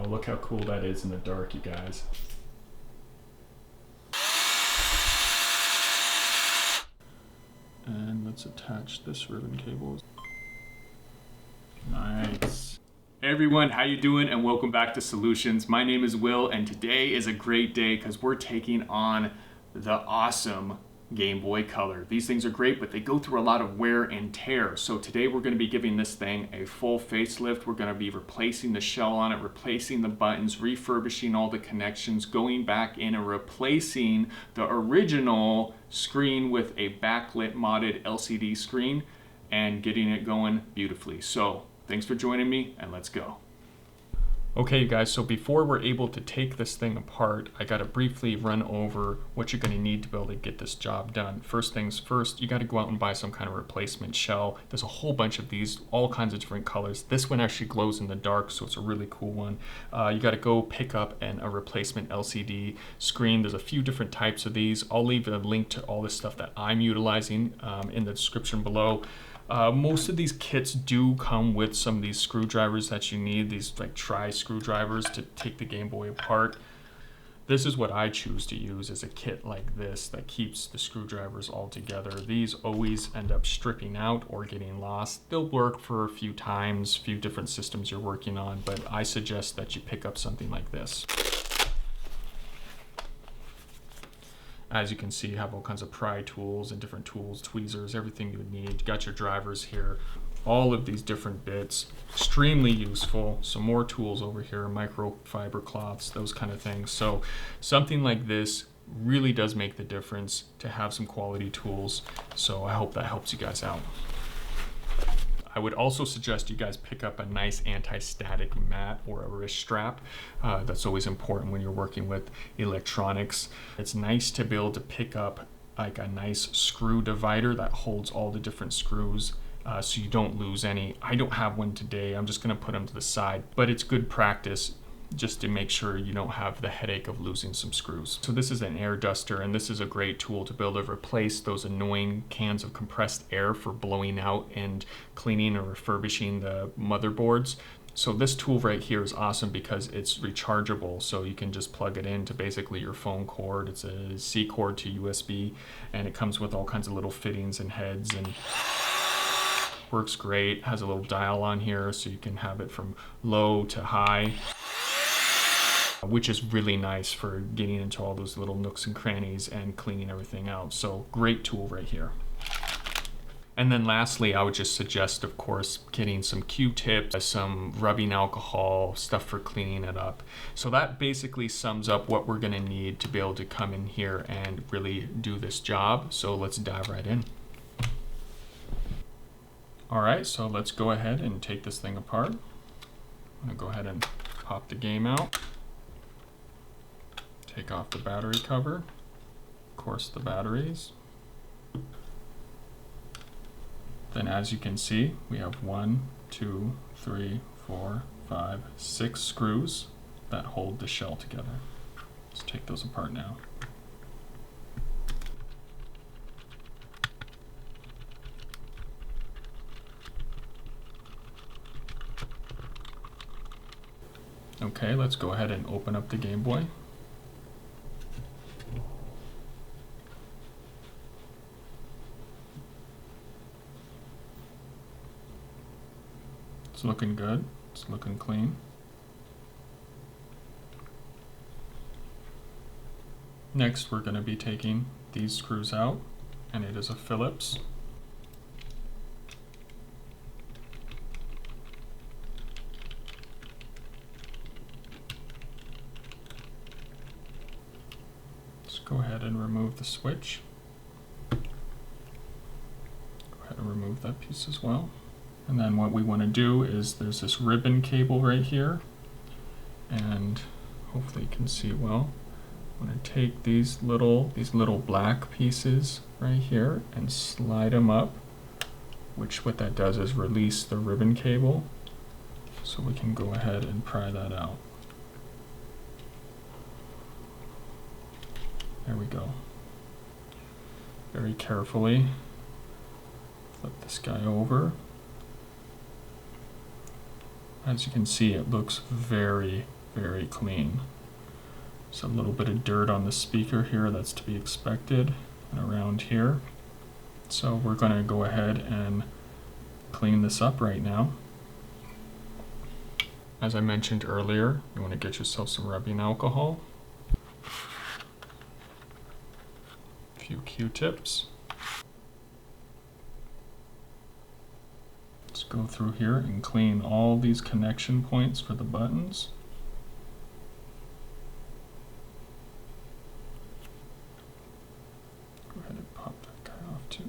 Wow, look how cool that is in the dark, you guys. And let's attach this ribbon cable. Nice. Hey everyone, how you doing? And welcome back to Solutions. My name is Will, and today is a great day because we're taking on the awesome Game Boy Color. These things are great, but they go through a lot of wear and tear. So today we're going to be giving this thing a full facelift. We're going to be replacing the shell on it, replacing the buttons, refurbishing all the connections, going back in and replacing the original screen with a backlit modded LCD screen and getting it going beautifully. So thanks for joining me, and let's go. Okay, you guys, so before we're able to take this thing apart, I gotta briefly run over what you're gonna need to be able to get this job done. First things first, you gotta go out and buy some kind of replacement shell. There's a whole bunch of these, all kinds of different colors. This one actually glows in the dark, so it's a really cool one. You gotta go pick up a replacement LCD screen. There's a few different types of these. I'll leave a link to all this stuff that I'm utilizing in the description below. Most of these kits do come with some of these screwdrivers that you need, these like screwdrivers to take the Game Boy apart. This is what I choose to use as a kit like this that keeps the screwdrivers all together. These always end up stripping out or getting lost. They'll work for a few times, few different systems you're working on, but I suggest that you pick up something like this. As you can see, you have all kinds of pry tools and different tools, tweezers, everything you would need. You got your drivers here, all of these different bits, extremely useful. Some more tools over here, microfiber cloths, those kind of things. So something like this really does make the difference to have some quality tools. So I hope that helps you guys out. I would also suggest you guys pick up a nice anti-static mat or a wrist strap. That's always important when you're working with electronics. It's nice to be able to pick up like a nice screw divider that holds all the different screws so you don't lose any. I don't have one today. I'm just gonna put them to the side, but it's good practice just to make sure you don't have the headache of losing some screws. So this is an air duster, and this is a great tool to be able to replace those annoying cans of compressed air for blowing out and cleaning or refurbishing the motherboards. So this tool right here is awesome because it's rechargeable, so you can just plug it into basically your phone cord. It's a C cord to USB, and it comes with all kinds of little fittings and heads, and works great. Has a little dial on here so you can have it from low to high, which is really nice for getting into all those little nooks and crannies and cleaning everything out. So great tool right here. And then lastly, I would just suggest, of course, getting some Q-tips, some rubbing alcohol, stuff for cleaning it up. So that basically sums up what we're gonna need to be able to come in here and really do this job. So let's dive right in. All right, so let's go ahead and take this thing apart. I'm gonna go ahead and pop the game out. Take off the battery cover, of course the batteries. Then as you can see, we have 1, 2, 3, 4, 5, 6 screws that hold the shell together. Let's take those apart now. Okay, let's go ahead and open up the Game Boy. It's looking good, it's looking clean. Next, we're going to be taking these screws out, and it is a Phillips. Let's go ahead and remove the switch. Go ahead and remove that piece as well. And then what we want to do is there's this ribbon cable right here, and hopefully you can see it well. I'm going to take these little black pieces right here and slide them up, which what that does is release the ribbon cable, so we can go ahead and pry that out. There we go. Very carefully flip this guy over. As you can see, it looks very, very clean. There's a little bit of dirt on the speaker here, that's to be expected, and around here. So we're going to go ahead and clean this up right now. As I mentioned earlier, you want to get yourself some rubbing alcohol, a few Q-tips. Let's go through here and clean all these connection points for the buttons. Go ahead and pop that guy off too.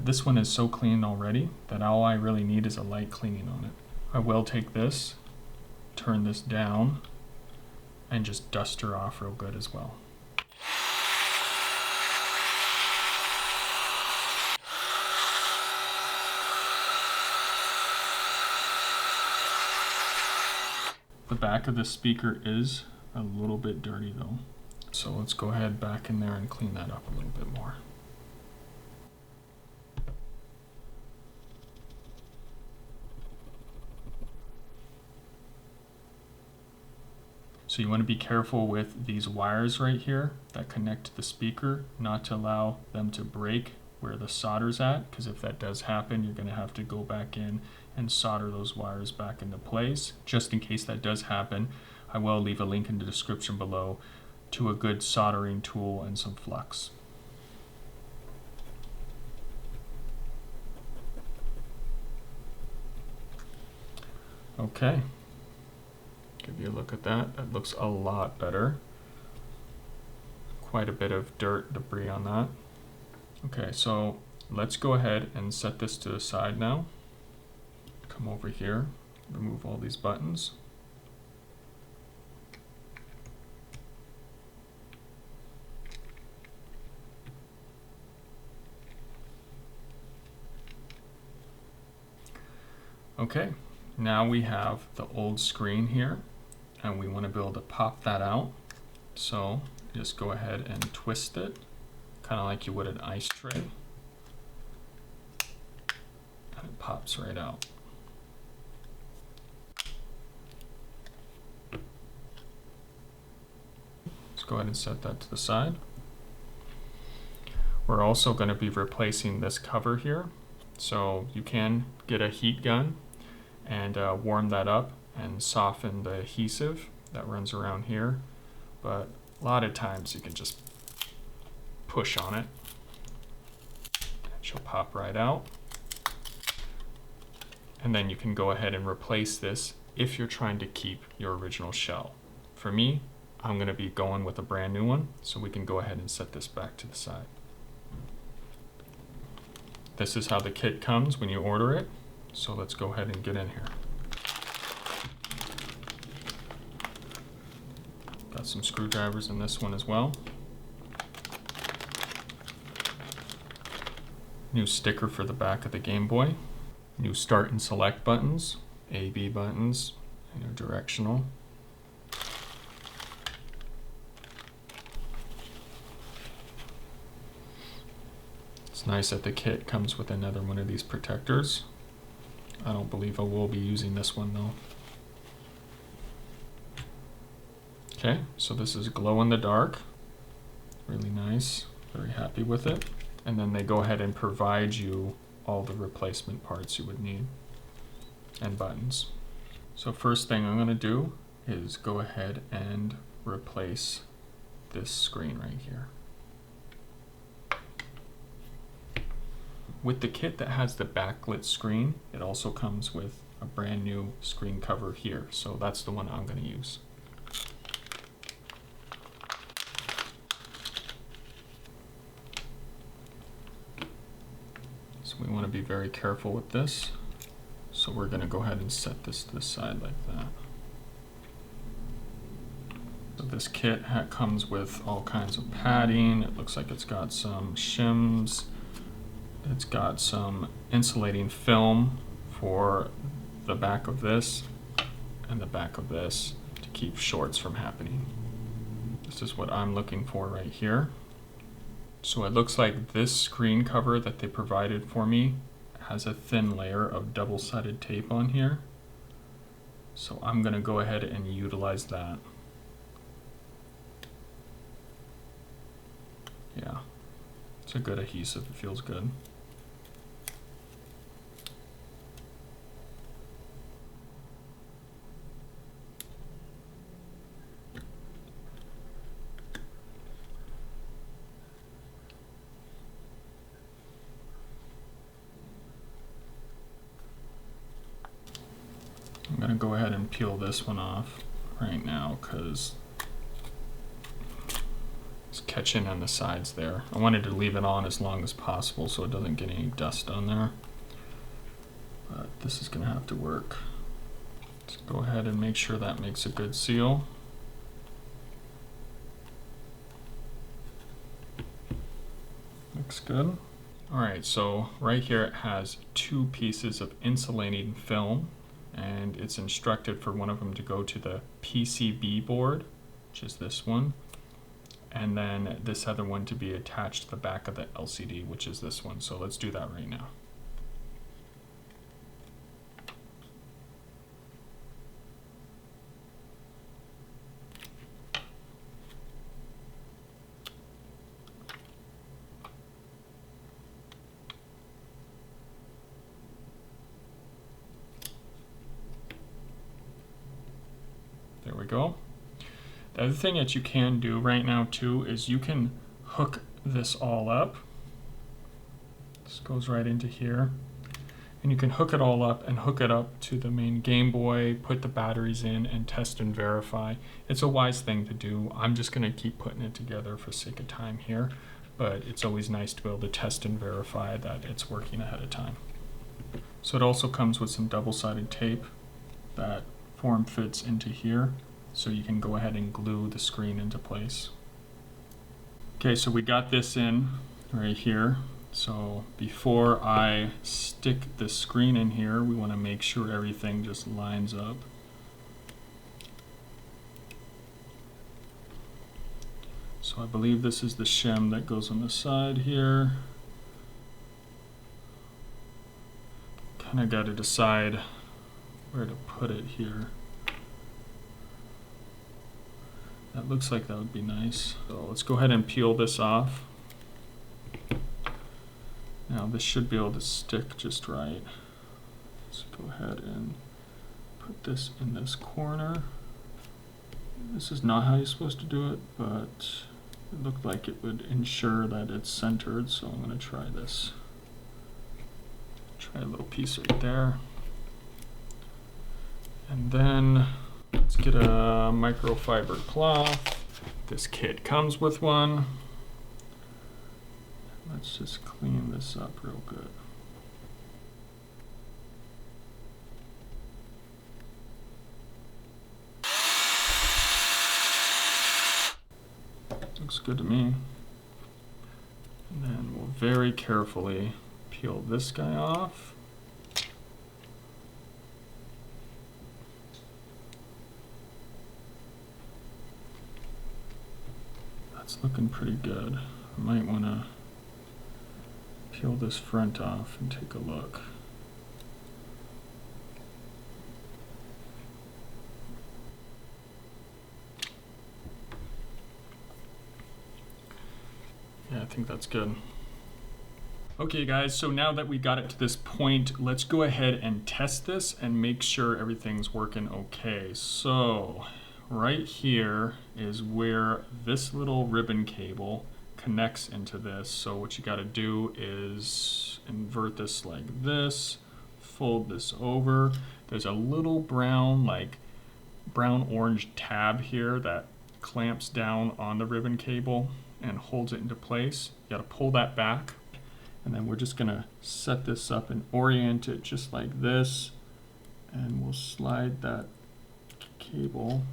This one is so clean already that all I really need is a light cleaning on it. I will take this, turn this down, and just dust her off real good as well. The back of the speaker is a little bit dirty though, so let's go ahead back in there and clean that up a little bit more. So you want to be careful with these wires right here that connect to the speaker, not to allow them to break where the solder's at, because if that does happen, you're going to have to go back in and solder those wires back into place. Just in case that does happen, I will leave a link in the description below to a good soldering tool and some flux. Okay. Give you a look at that. That looks a lot better. Quite a bit of dirt, debris on that. Okay, so let's go ahead and set this to the side now. Come over here, remove all these buttons. Okay, now we have the old screen here, and we want to be able to pop that out. So just go ahead and twist it, kind of like you would an ice tray. And it pops right out. Let's go ahead and set that to the side. We're also going to be replacing this cover here. So you can get a heat gun and warm that up and soften the adhesive that runs around here, but a lot of times you can just push on it and she'll pop right out, and then you can go ahead and replace this if you're trying to keep your original shell. For me, I'm going to be going with a brand new one, so we can go ahead and set this back to the side. This is how the kit comes when you order it, so let's go ahead and get in here. Got some screwdrivers in this one as well. New sticker for the back of the Game Boy. New start and select buttons, A, B buttons, and a directional. It's nice that the kit comes with another one of these protectors. I don't believe I will be using this one though. Okay, so this is glow in the dark. Really nice, very happy with it. And then they go ahead and provide you all the replacement parts you would need and buttons. So first thing I'm going to do is go ahead and replace this screen right here. With the kit that has the backlit screen, it also comes with a brand new screen cover here. So that's the one I'm going to use. So we want to be very careful with this. So we're going to go ahead and set this to the side like that. So this kit comes with all kinds of padding. It looks like it's got some shims. It's got some insulating film for the back of this and the back of this to keep shorts from happening. This is what I'm looking for right here. So it looks like this screen cover that they provided for me has a thin layer of double-sided tape on here. So I'm gonna go ahead and utilize that. Yeah, it's a good adhesive, it feels good. I'm gonna go ahead and peel this one off right now because it's catching on the sides there. I wanted to leave it on as long as possible so it doesn't get any dust on there. But this is gonna have to work. Let's go ahead and make sure that makes a good seal. Looks good. All right, so right here it has 2 pieces of insulating film, and it's instructed for one of them to go to the PCB board, which is this one, and then this other one to be attached to the back of the LCD, which is this one. So let's do that right now. There we go. The other thing that you can do right now too is you can hook this all up. This goes right into here. And you can hook it all up and hook it up to the main Game Boy, put the batteries in and test and verify. It's a wise thing to do. I'm just gonna keep putting it together for sake of time here, but it's always nice to be able to test and verify that it's working ahead of time. So it also comes with some double-sided tape that form fits into here, so you can go ahead and glue the screen into place. Okay, so we got this in right here. So before I stick the screen in here, we want to make sure everything just lines up. So I believe this is the shim that goes on the side here. Kind of got to decide where to put it here. That looks like that would be nice. So let's go ahead and peel this off. Now this should be able to stick just right. Let's go ahead and put this in this corner. This is not how you're supposed to do it, but it looked like it would ensure that it's centered, so I'm going to try this. Try a little piece right there. And then let's get a microfiber cloth. This kit comes with one. Let's just clean this up real good. Looks good to me. And then we'll very carefully peel this guy off. That's looking pretty good. I might want to peel this front off and take a look. Yeah, I think that's good. Okay guys, so now that we got it to this point, let's go ahead and test this and make sure everything's working okay. So right here is where this little ribbon cable connects into this. So what you got to do is invert this like this, fold this over. There's a little brown, like brown orange tab here that clamps down on the ribbon cable and holds it into place. You got to pull that back, and then we're just gonna set this up and orient it just like this, and we'll slide that cable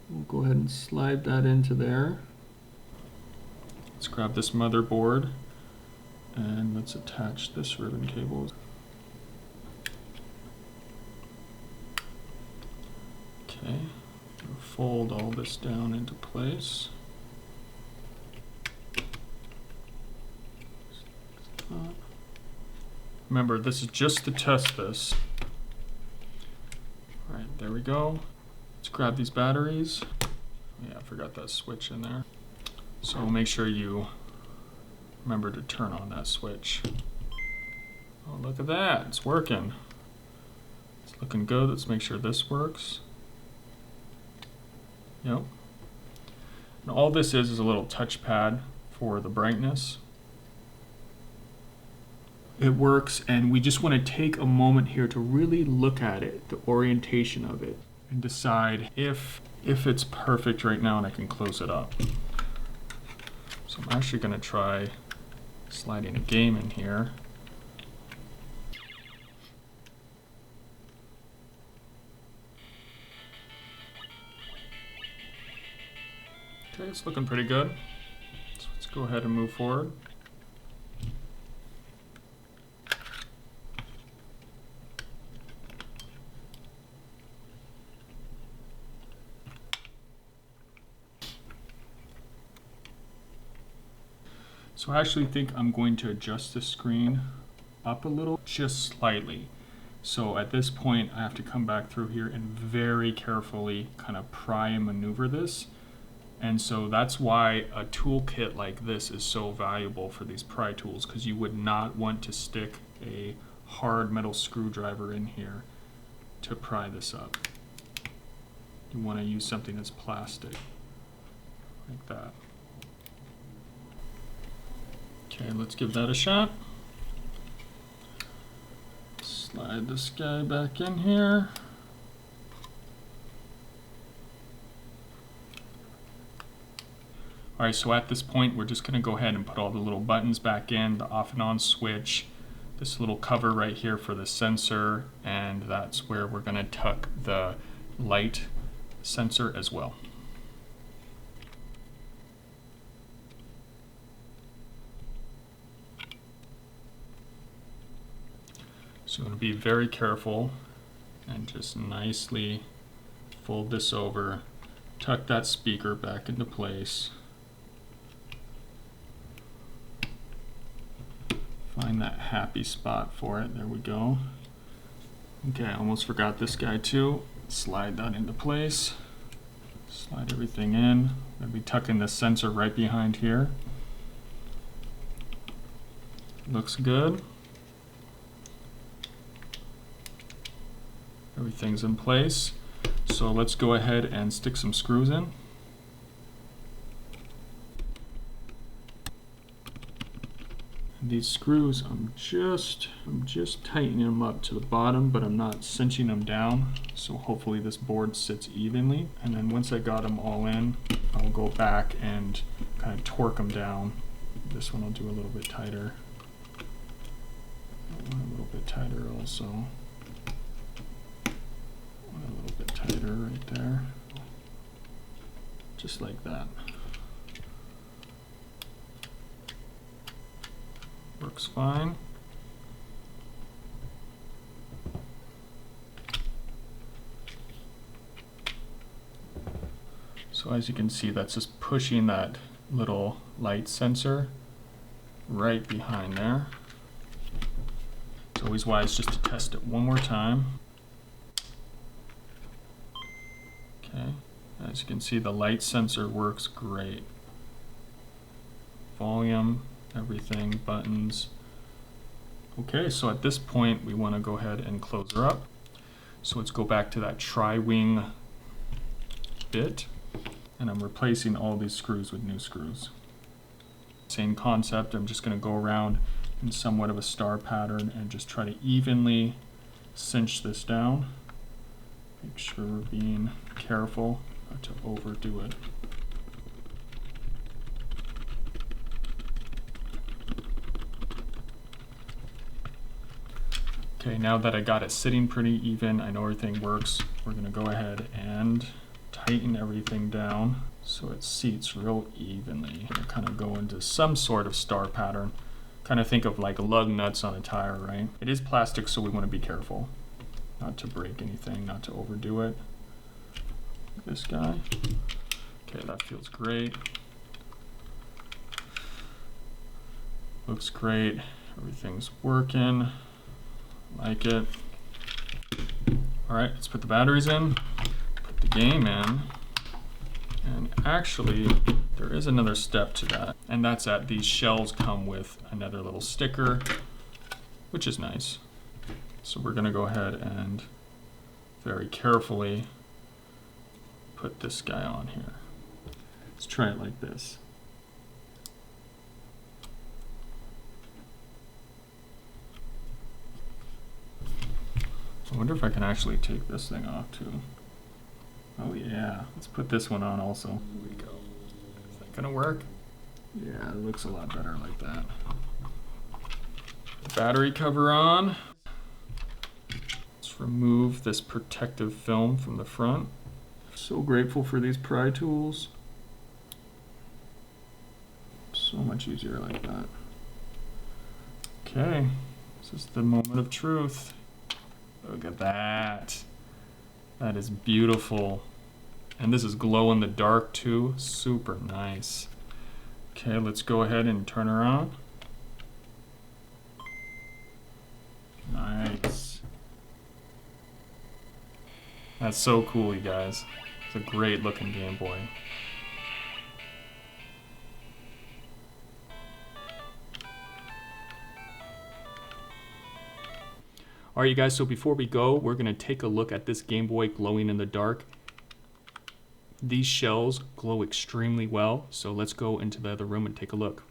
We'll go ahead and slide that into there. Let's grab this motherboard and let's attach this ribbon cable. Okay, we'll fold all this down into place. Remember, this is just to test this. All right, there we go. Let's grab these batteries. Yeah, I forgot that switch in there. So make sure you remember to turn on that switch. Oh, look at that, it's working. It's looking good. Let's make sure this works. Yep. And all this is a little touchpad for the brightness. It works, and we just want to take a moment here to really look at it, the orientation of it, and decide if it's perfect right now, and I can close it up. So I'm actually going to try sliding a game in here. Okay, it's looking pretty good. So let's go ahead and move forward. So I actually think I'm going to adjust the screen up a little, just slightly. So at this point, I have to come back through here and very carefully kind of pry and maneuver this. And so that's why a toolkit like this is so valuable for these pry tools, because you would not want to stick a hard metal screwdriver in here to pry this up. You want to use something that's plastic, like that. Okay, let's give that a shot. Slide this guy back in here. Alright, so at this point, we're just going to go ahead and put all the little buttons back in, the off and on switch, this little cover right here for the sensor, and that's where we're going to tuck the light sensor as well. So I'm going to be very careful and just nicely fold this over, tuck that speaker back into place. Find that happy spot for it. There we go. Okay, I almost forgot this guy too. Slide that into place. Slide everything in. I'm going to be tucking the sensor right behind here. Looks good. Everything's in place. So let's go ahead and stick some screws in. And these screws, I'm just tightening them up to the bottom, but I'm not cinching them down. So hopefully this board sits evenly. And then once I got them all in, I'll go back and kind of torque them down. This one I'll do a little bit tighter. That one a little bit tighter also. A little bit tighter right there, just like that. Works fine. So as you can see, that's just pushing that little light sensor right behind there. It's always wise just to test it one more time. Okay, as you can see, the light sensor works great. Volume, everything, buttons. Okay, so at this point, we want to go ahead and close her up. So let's go back to that tri-wing bit, and I'm replacing all these screws with new screws. Same concept, I'm just going to go around in somewhat of a star pattern and just try to evenly cinch this down. Make sure we're being careful not to overdo it. Okay, now that I got it sitting pretty even, I know everything works, we're going to go ahead and tighten everything down so it seats real evenly. It'll kind of go into some sort of star pattern. Kind of think of like lug nuts on a tire, right? It is plastic, so we want to be careful not to break anything, not to overdo it. This guy. Okay, that feels great. Looks great. Everything's working. Like it. All right, let's put the batteries in, put the game in, and actually there is another step to that, and that's that these shells come with another little sticker, which is nice. So we're gonna go ahead and very carefully put this guy on here. Let's try it like this. I wonder if I can actually take this thing off too. Oh yeah, let's put this one on also. Here we go. Is that gonna work? Yeah, it looks a lot better like that. Battery cover on. Let's remove this protective film from the front. So grateful for these pry tools. So much easier like that. Okay, this is the moment of truth. Look at that. That is beautiful. And this is glow in the dark too. Super nice. Okay, let's go ahead and turn her on. Nice. That's so cool, you guys. It's a great looking Game Boy. All right, you guys, so before we go, we're gonna take a look at this Game Boy glowing in the dark. These shells glow extremely well, so let's go into the other room and take a look.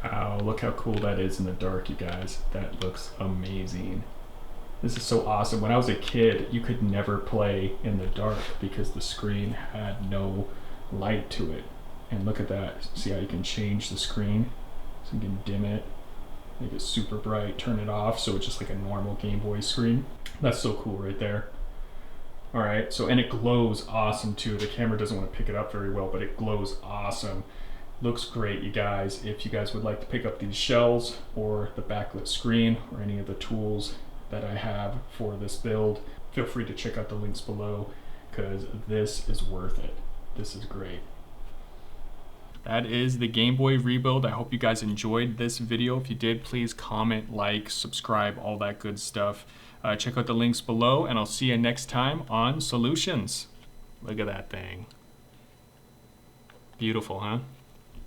Wow, look how cool that is in the dark, you guys. That looks amazing. This is so awesome. When I was a kid, you could never play in the dark because the screen had no light to it. And look at that. See how you can change the screen? So you can dim it, make it super bright, turn it off, so it's just like a normal Game Boy screen. That's so cool right there. All right, so, and it glows awesome too. The camera doesn't want to pick it up very well, but it glows awesome. Looks great, you guys. If you guys would like to pick up these shells or the backlit screen or any of the tools that I have for this build, feel free to check out the links below because this is worth it. This is great. That is the Game Boy rebuild. I hope you guys enjoyed this video. If you did, please comment, like, subscribe, all that good stuff. Check out the links below, and I'll see you next time on Solutions. Look at that thing. Beautiful, huh?